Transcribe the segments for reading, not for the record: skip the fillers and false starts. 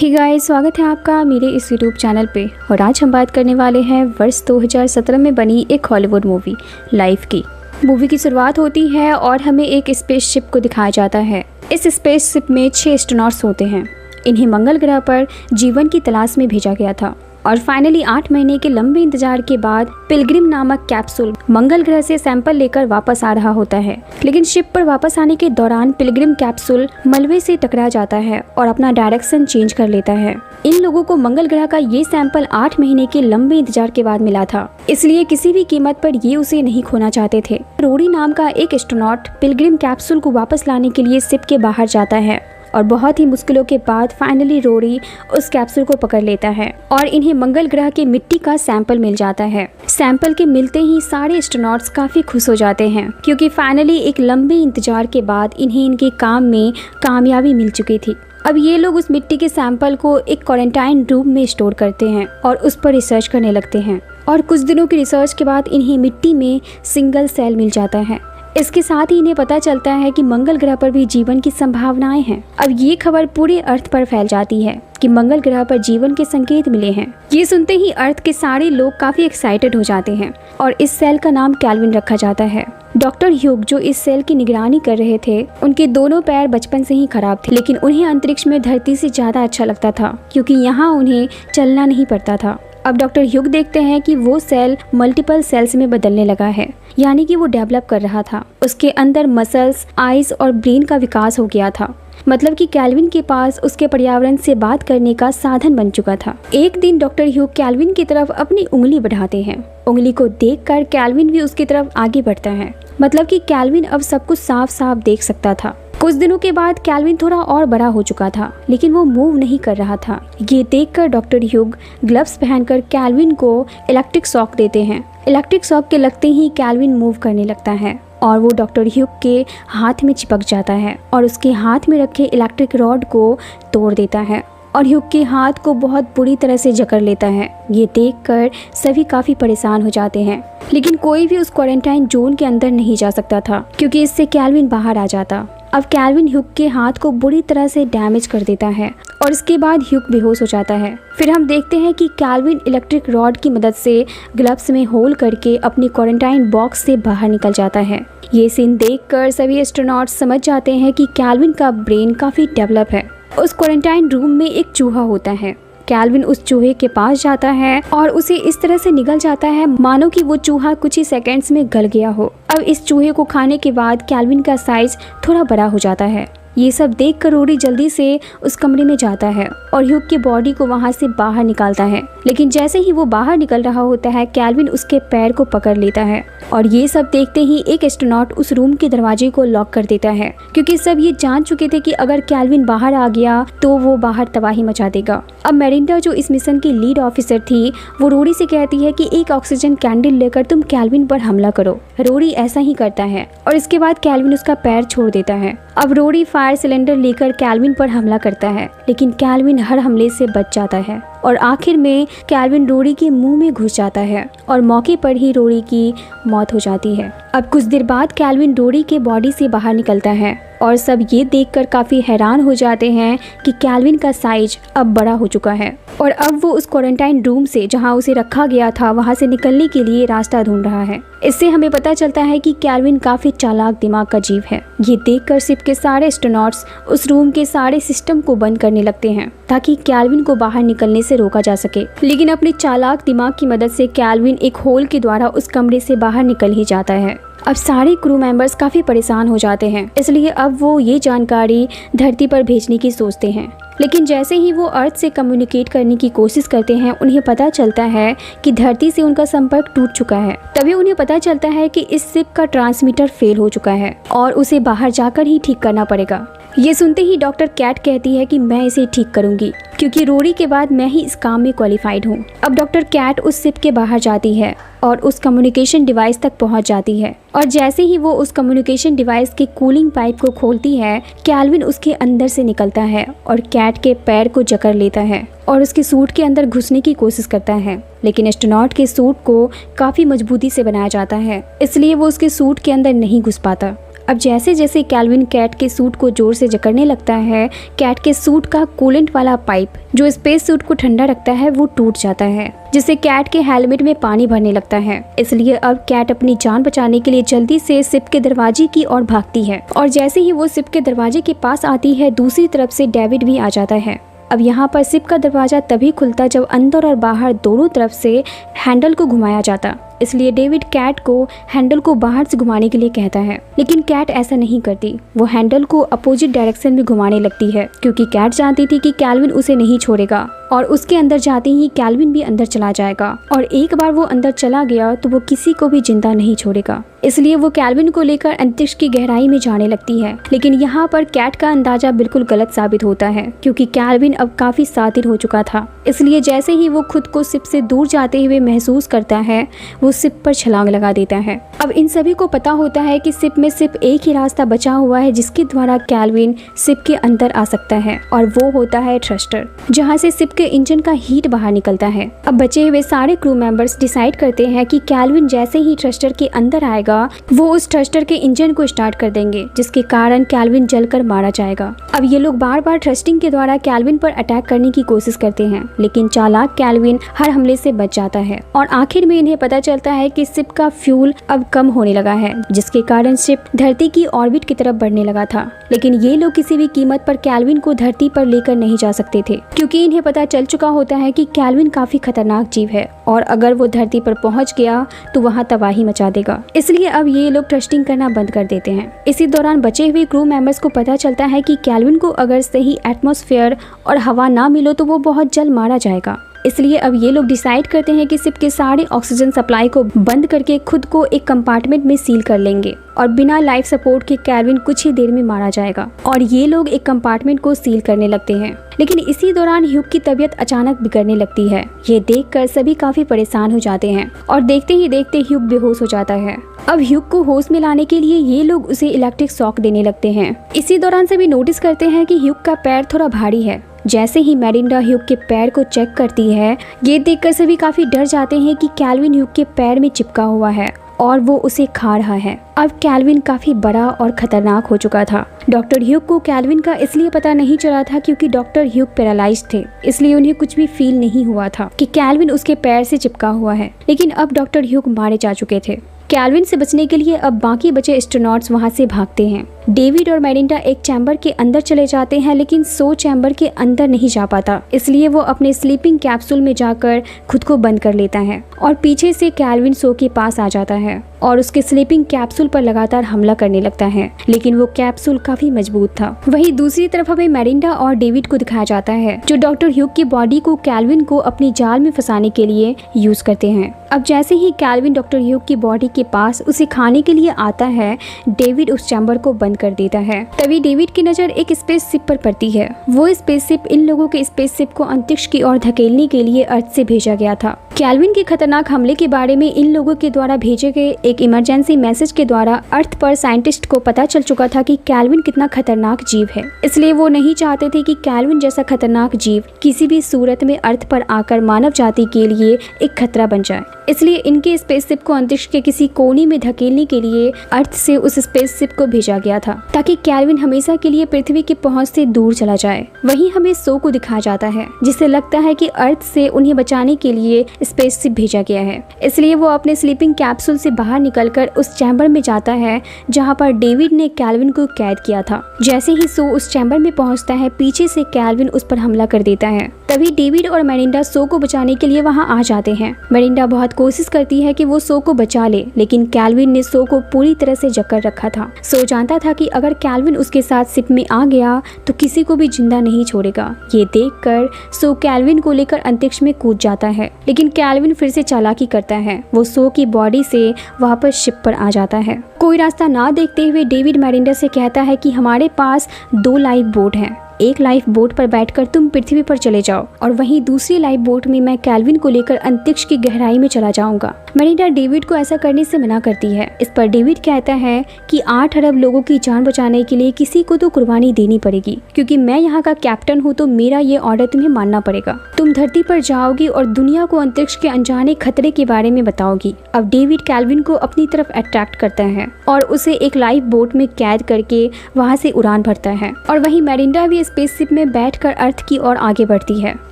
Hey guys, स्वागत है आपका मेरे इस यूट्यूब चैनल पे। और आज हम बात करने वाले हैं वर्ष 2017 में बनी एक हॉलीवुड मूवी लाइफ की। मूवी की शुरुआत होती है और हमें एक स्पेसशिप को दिखाया जाता है। इस स्पेसशिप में 6 एस्ट्रोनॉट्स होते हैं। इन्हें मंगल ग्रह पर जीवन की तलाश में भेजा गया था और फाइनली 8 महीने के लंबे इंतजार के बाद पिलग्रिम नामक कैप्सूल मंगल ग्रह से सैंपल लेकर वापस आ रहा होता है। लेकिन शिप पर वापस आने के दौरान पिलग्रिम कैप्सूल मलबे से टकरा जाता है और अपना डायरेक्शन चेंज कर लेता है। इन लोगों को मंगल ग्रह का ये सैंपल 8 महीने के लंबे इंतजार के बाद मिला था, इसलिए किसी भी कीमत पर ये उसे नहीं खोना चाहते थे। रोरी नाम का एक एस्ट्रोनॉट पिलग्रिम कैप्सूल को वापस लाने के लिए शिप के बाहर जाता है और बहुत ही मुश्किलों के बाद फाइनली रोरी उस कैप्सूल को पकड़ लेता है और इन्हें मंगल ग्रह के मिट्टी का सैंपल मिल जाता है। सैंपल के मिलते ही सारे एस्ट्रोनॉट्स काफी खुश हो जाते हैं क्योंकि फाइनली एक लंबे इंतजार के बाद इन्हें इनके काम में कामयाबी मिल चुकी थी। अब ये लोग उस मिट्टी के सैंपल को एक क्वारंटाइन रूम में स्टोर करते हैं और उस पर रिसर्च करने लगते हैं। और कुछ दिनों की रिसर्च के बाद इन्हें मिट्टी में सिंगल सेल मिल जाता है। इसके साथ ही इन्हें पता चलता है कि मंगल ग्रह पर भी जीवन की संभावनाएं हैं। अब ये खबर पूरे अर्थ पर फैल जाती है कि मंगल ग्रह पर जीवन के संकेत मिले हैं। ये सुनते ही अर्थ के सारे लोग काफी एक्साइटेड हो जाते हैं और इस सेल का नाम कैल्विन रखा जाता है। डॉक्टर ह्यूग जो इस सेल की निगरानी कर रहे थे, उनके दोनों पैर बचपन से ही खराब थे, लेकिन उन्हें अंतरिक्ष में धरती से ज्यादा अच्छा लगता था क्योंकि यहाँ उन्हें चलना नहीं पड़ता था। अब डॉक्टर ह्यूग देखते हैं कि वो सेल मल्टीपल सेल्स में बदलने लगा है, यानी कि वो डेवलप कर रहा था। उसके अंदर मसल्स, आइज और ब्रेन का विकास हो गया था। मतलब कि कैल्विन के पास उसके पर्यावरण से बात करने का साधन बन चुका था। एक दिन डॉक्टर ह्यूग कैल्विन की तरफ अपनी उंगली बढ़ाते हैं। उंगली को देखकर कैल्विन भी उसकी तरफ आगे बढ़ता है। मतलब कि कैल्विन अब सब कुछ साफ साफ देख सकता था। कुछ दिनों के बाद कैल्विन थोड़ा और बड़ा हो चुका था, लेकिन वो मूव नहीं कर रहा था। ये देखकर डॉक्टर ह्यूग ग्लव्स पहनकर कैल्विन को इलेक्ट्रिक शॉक देते हैं। इलेक्ट्रिक शॉक के लगते ही कैल्विन मूव करने लगता है और वो डॉक्टर ह्यूग के हाथ में चिपक जाता है और उसके हाथ में रखे इलेक्ट्रिक रॉड को तोड़ देता है और ह्यूग के हाथ को बहुत बुरी तरह से जकड़ लेता है। ये देखकर सभी काफी परेशान हो जाते हैं, लेकिन कोई भी उस क्वारंटाइन जोन के अंदर नहीं जा सकता था क्योंकि इससे कैल्विन बाहर आ जाता। अब कैल्विन ह्यूग के हाथ को बुरी तरह से डैमेज कर देता है और इसके बाद ह्यूग बेहोश हो जाता है। फिर हम देखते हैं कि कैल्विन इलेक्ट्रिक रॉड की मदद से ग्लव्स में होल करके अपनी क्वारंटाइन बॉक्स से बाहर निकल जाता है। ये सीन देखकर सभी एस्ट्रोनॉट्स समझ जाते हैं कि कैल्विन का ब्रेन काफी डेवलप है। उस क्वारंटाइन रूम में एक चूहा होता है। कैल्विन उस चूहे के पास जाता है और उसे इस तरह से निगल जाता है मानो कि वो चूहा कुछ ही सेकंड्स में गल गया हो। अब इस चूहे को खाने के बाद कैल्विन का साइज थोड़ा बड़ा हो जाता है। ये सब देखकर रोरी जल्दी से उस कमरे में जाता है और ह्यूग की बॉडी को वहां से बाहर निकालता है। लेकिन जैसे ही वो बाहर निकल रहा होता है, कैल्विन उसके पैर को पकड़ लेता है और ये सब देखते ही एक एस्ट्रोनॉट उस रूम के दरवाजे को लॉक कर देता है क्योंकि सब ये जान चुके थे कि अगर कैल्विन बाहर आ गया तो वो बाहर तबाही मचा देगा। अब मेरिंडा जो इस मिशन की लीड ऑफिसर थी, वो रोरी से कहती है कि एक ऑक्सीजन कैंडल लेकर तुम कैल्विन पर हमला करो। रोरी ऐसा ही करता है और इसके बाद कैल्विन उसका पैर छोड़ देता है। अब रोरी फायर सिलेंडर लेकर कैल्विन पर हमला करता है, लेकिन कैल्विन हर हमले से बच जाता है और आखिर में कैल्विन रोरी के मुंह में घुस जाता है और मौके पर ही रोरी की मौत हो जाती है। अब कुछ देर बाद कैल्विन रोरी के बॉडी से बाहर निकलता है और सब ये देखकर काफी हैरान हो जाते हैं कि कैल्विन का साइज अब बड़ा हो चुका है और अब वो उस क्वारंटाइन रूम से जहां उसे रखा गया था वहां से निकलने के लिए रास्ता ढूंढ रहा है। इससे हमें पता चलता है कि कैल्विन काफी चालाक दिमाग का जीव है। ये देखकर शिप के सारे एस्ट्रोनॉट्स उस रूम के सारे सिस्टम को बंद करने लगते हैं ताकि कैल्विन को बाहर निकलने से रोका जा सके। लेकिन अपने चालाक दिमाग की मदद से कैल्विन एक होल के द्वारा उस कमरे से बाहर निकल ही जाता है। अब सारे क्रू मेंबर्स काफी परेशान हो जाते हैं, इसलिए अब वो ये जानकारी धरती पर भेजने की सोचते हैं। लेकिन जैसे ही वो अर्थ से कम्युनिकेट करने की कोशिश करते हैं, उन्हें पता चलता है कि धरती से उनका संपर्क टूट चुका है। तभी उन्हें पता चलता है कि इस शिप का ट्रांसमीटर फेल हो चुका है और उसे बाहर जाकर ही ठीक करना पड़ेगा। ये सुनते ही डॉक्टर कैट कहती है कि मैं इसे ठीक करूंगी क्योंकि रोरी के बाद मैं ही इस काम में क्वालिफाइड हूँ। अब डॉक्टर कैट उस शिप के बाहर जाती है और उस कम्युनिकेशन डिवाइस तक पहुंच जाती है और जैसे ही वो उस कम्युनिकेशन डिवाइस के कूलिंग पाइप को खोलती है, कैल्विन उसके अंदर से निकलता है और कैट के पैर को जकड़ लेता है और उसके सूट के अंदर घुसने की कोशिश करता है। लेकिन एस्ट्रोनॉट के सूट को काफी मजबूती से बनाया जाता है, इसलिए वो उसके सूट के अंदर नहीं घुस पाता। अब जैसे जैसे कैल्विन कैट के सूट को जोर से जकड़ने लगता है, कैट के सूट का कूलेंट वाला पाइप जो स्पेस सूट को ठंडा रखता है वो टूट जाता है, जिससे कैट के हेलमेट में पानी भरने लगता है। इसलिए अब कैट अपनी जान बचाने के लिए जल्दी से शिप के दरवाजे की ओर भागती है और जैसे ही वो शिप के दरवाजे के पास आती है, दूसरी तरफ से डेविड भी आ जाता है। अब यहाँ पर शिप का दरवाजा तभी खुलता जब अंदर और बाहर दोनों तरफ से हैंडल को घुमाया जाता। इसलिए डेविड कैट को हैंडल को बाहर से घुमाने के लिए कहता है, लेकिन कैट ऐसा नहीं करती। वो हैंडल को अपोजिट डायरेक्शन में घुमाने लगती है क्योंकि कैट जानती थी कि कैल्विन उसे नहीं छोड़ेगा और उसके अंदर जाते ही कैल्विन भी अंदर चला जाएगा और एक बार वो अंदर चला गया तो वो किसी को भी जिंदा नहीं छोड़ेगा। इसलिए वो कैल्विन को लेकर अंतरिक्ष की गहराई में जाने लगती है। लेकिन यहाँ पर कैट का अंदाजा बिल्कुल गलत साबित होता है क्योंकि कैल्विन अब काफी सातिर हो चुका था। इसलिए जैसे ही वो खुद को शिप से दूर जाते हुए महसूस करता है, वो शिप पर छलांग लगा देता है। अब इन सभी को पता होता है कि शिप में सिर्फ एक ही रास्ता बचा हुआ है जिसके द्वारा कैल्विन शिप के अंदर आ सकता है और वो होता है थ्रस्टर, जहाँ से शिप के इंजन का हीट बाहर निकलता है। अब बचे हुए सारे क्रू मेंबर्स डिसाइड करते हैं कि कैल्विन जैसे ही थ्रस्टर के अंदर आएगा वो उस थ्रस्टर के इंजन को स्टार्ट कर देंगे, जिसके कारण कैल्विन जलकर मारा जाएगा। अब ये लोग बार बार थ्रस्टिंग के द्वारा कैल्विन पर अटैक करने की कोशिश करते हैं, लेकिन चालाक कैल्विन हर हमले से बच जाता है और आखिर में इन्हें पता चलता है कि शिप का फ्यूल अब कम होने लगा है, जिसके कारण शिप धरती की ऑर्बिट की तरफ बढ़ने लगा था। लेकिन ये लोग किसी भी कीमत पर कैल्विन को धरती पर लेकर नहीं जा सकते थे क्योंकि इन्हें पता चल चुका होता है कि कैल्विन काफी खतरनाक जीव है और अगर वो धरती पर पहुंच गया तो वहां तबाही मचा देगा। इसलिए अब ये लोग थ्रस्टिंग करना बंद कर देते हैं। इसी दौरान बचे हुए क्रू मेंबर्स को पता चलता है कि कैल्विन को अगर सही एटमॉस्फेयर और हवा ना मिलो तो वो बहुत जल्द मारा जाएगा। इसलिए अब ये लोग डिसाइड करते हैं कि शिप के सारे ऑक्सीजन सप्लाई को बंद करके खुद को एक कंपार्टमेंट में सील कर लेंगे और बिना लाइफ सपोर्ट के कैल्विन कुछ ही देर में मारा जाएगा। और ये लोग एक कंपार्टमेंट को सील करने लगते हैं। लेकिन इसी दौरान ह्यूग की तबीयत अचानक बिगड़ने लगती है। ये देखकर सभी काफी परेशान हो जाते हैं और देखते ही देखते ह्यूग बेहोश हो जाता है। अब ह्यूग को होश में लाने के लिए ये लोग उसे इलेक्ट्रिक शॉक देने लगते हैं। इसी दौरान सभी नोटिस करते हैं कि ह्यूग का पैर थोड़ा भारी है। जैसे ही मेरिंडा ह्यूग के पैर को चेक करती है, ये देखकर सभी काफी डर जाते हैं कि कैल्विन ह्यूग के पैर में चिपका हुआ है और वो उसे खा रहा है। अब कैल्विन काफी बड़ा और खतरनाक हो चुका था। डॉक्टर ह्यूग को कैल्विन का इसलिए पता नहीं चला था क्योंकि डॉक्टर ह्यूग पैरालाइज्ड थे, इसलिए उन्हें कुछ भी फील नहीं हुआ था कि कैल्विन उसके पैर से चिपका हुआ है। लेकिन अब डॉक्टर ह्यूग मारे जा चुके थे। कैल्विन से बचने के लिए अब बाकी बचे एस्ट्रोनॉट्स वहां से भागते हैं। डेविड और मेरिंडा एक चैम्बर के अंदर चले जाते हैं, लेकिन सो चैम्बर के अंदर नहीं जा पाता, इसलिए वो अपने स्लीपिंग कैप्सूल में जाकर खुद को बंद कर लेता है और पीछे से कैल्विन सो के पास आ जाता है और उसके स्लीपिंग कैप्सूल पर लगातार हमला करने लगता है। लेकिन वो कैप्सूल काफी मजबूत था। वहीं दूसरी तरफ हमें मेरिंडा और डेविड को दिखाया जाता है जो डॉक्टर ह्यूग की बॉडी को कैल्विन को अपनी जाल में फंसाने के लिए यूज करते हैं। अब जैसे ही कैल्विन डॉक्टर ह्यूग की बॉडी के पास उसे खाने के लिए आता है, डेविड उस चैम्बर को बंद कर देता है। तभी डेविड की नजर एक स्पेसशिप पर पड़ती है। वो स्पेसशिप इन लोगों के स्पेसशिप को अंतरिक्ष की ओर धकेलने के लिए अर्थ से भेजा गया था। कैल्विन के खतरनाक हमले के बारे में इन लोगों के द्वारा भेजे गए एक इमरजेंसी मैसेज के द्वारा अर्थ पर साइंटिस्ट को पता चल चुका था कि कैल्विन कितना खतरनाक जीव है। इसलिए वो नहीं चाहते थे कि कैल्विन जैसा खतरनाक जीव किसी भी सूरत में अर्थ पर आकर मानव जाति के लिए एक खतरा बन जाए। इसलिए इनके स्पेसशिप को अंतरिक्ष के किसी कोने में धकेलने के लिए अर्थ से उस स्पेसशिप को भेजा गया था ताकि कैल्विन हमेशा के लिए पृथ्वी की पहुंच से दूर चला जाए। वहीं हमें सो को दिखाया जाता है, जिससे लगता है कि अर्थ से उन्हें बचाने के लिए स्पेसशिप भेजा गया है। इसलिए वो अपने स्लीपिंग कैप्सूल से बाहर निकलकर उस चैम्बर में जाता है जहाँ पर डेविड ने कैल्विन को कैद किया था। जैसे ही सो उस चैम्बर में पहुँचता है, पीछे से कैल्विन उस पर हमला कर देता है। तभी डेविड और मेरिंडा सो को बचाने के लिए वहाँ आ जाते हैं। मेरिंडा बहुत कोशिश करती है कि वो सो को बचा ले, लेकिन कैल्विन ने सो को पूरी तरह से जकड़ रखा था। सो जानता था कि अगर कैल्विन उसके साथ शिप में आ गया तो किसी को भी जिंदा नहीं छोड़ेगा। ये देखकर सो कैल्विन को लेकर अंतरिक्ष में कूद जाता है, लेकिन कैल्विन फिर से चालाकी करता है। वो सो की बॉडी से वापस शिप पर आ जाता है। कोई रास्ता ना देखते हुए डेविड मेरिंडा से कहता है कि हमारे पास 2 लाइफ बोट हैं। एक लाइफ बोट पर बैठकर तुम पृथ्वी पर चले जाओ और वहीं दूसरी लाइफ बोट में मैं कैल्विन को लेकर अंतरिक्ष की गहराई में चला जाऊंगा। मेरिंडा डेविड को ऐसा करने से मना करती है। इस पर डेविड कहता है कि 8 अरब लोगों की जान बचाने के लिए किसी को तो कुर्बानी देनी पड़ेगी, क्योंकि मैं यहाँ का कैप्टन हूँ तो मेरा ये ऑर्डर तुम्हें मानना पड़ेगा। तुम तुम धरती पर जाओगी और दुनिया को अंतरिक्ष के अनजाने खतरे के बारे में बताओगी। अब डेविड कैल्विन को अपनी तरफ अट्रैक्ट करता है और उसे एक लाइफ बोट में कैद करके वहाँ से उड़ान भरता है और वहीं मेरिंडा भी स्पेसशिप में बैठकर अर्थ की ओर आगे बढ़ती है।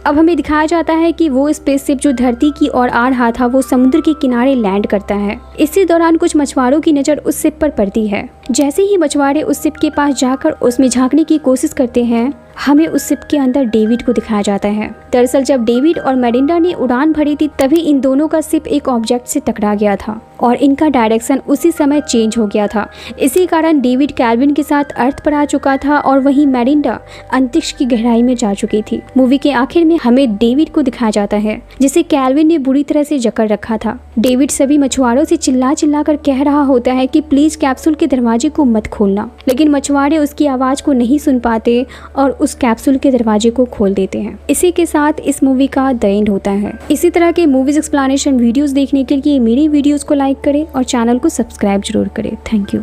अब हमें दिखाया जाता है कि वो स्पेसशिप जो धरती की ओर आ रहा था वो समुद्र के किनारे लैंड करता है। इसी दौरान कुछ मछुआरों की नज़र उस शिप पर पड़ती है। जैसे ही मछुआरे उस शिप के पास जाकर उसमें झांकने की कोशिश करते हैं, हमें उस शिप के अंदर डेविड को दिखाया जाता है। दरअसल जब डेविड और मेरिंडा ने उड़ान भरी थी तभी इन दोनों का शिप एक ऑब्जेक्ट से टकरा गया था और इनका डायरेक्शन उसी समय चेंज हो गया था। इसी कारण डेविड कैल्विन के साथ अर्थ पर आ चुका था और वहीं मेरिंडा अंतरिक्ष की गहराई में जा चुकी थी। मूवी के आखिर में हमें डेविड को दिखाया जाता है जिसे कैल्विन ने बुरी तरह से जकड़ रखा था। डेविड सभी मछुआरों से चिल्ला चिल्ला कर कह रहा होता है कि प्लीज कैप्सूल के दरवाजे को मत खोलना, लेकिन मछुआरे उसकी आवाज को नहीं सुन पाते और उस कैप्सूल के दरवाजे को खोल देते हैं। इसी के साथ इस मूवी का द एंड होता है। इसी तरह के मूवीज एक्सप्लेनेशन वीडियोस देखने के लिए मेरी वीडियोस को लाइक करें और चैनल को सब्सक्राइब जरूर करें। Thank you.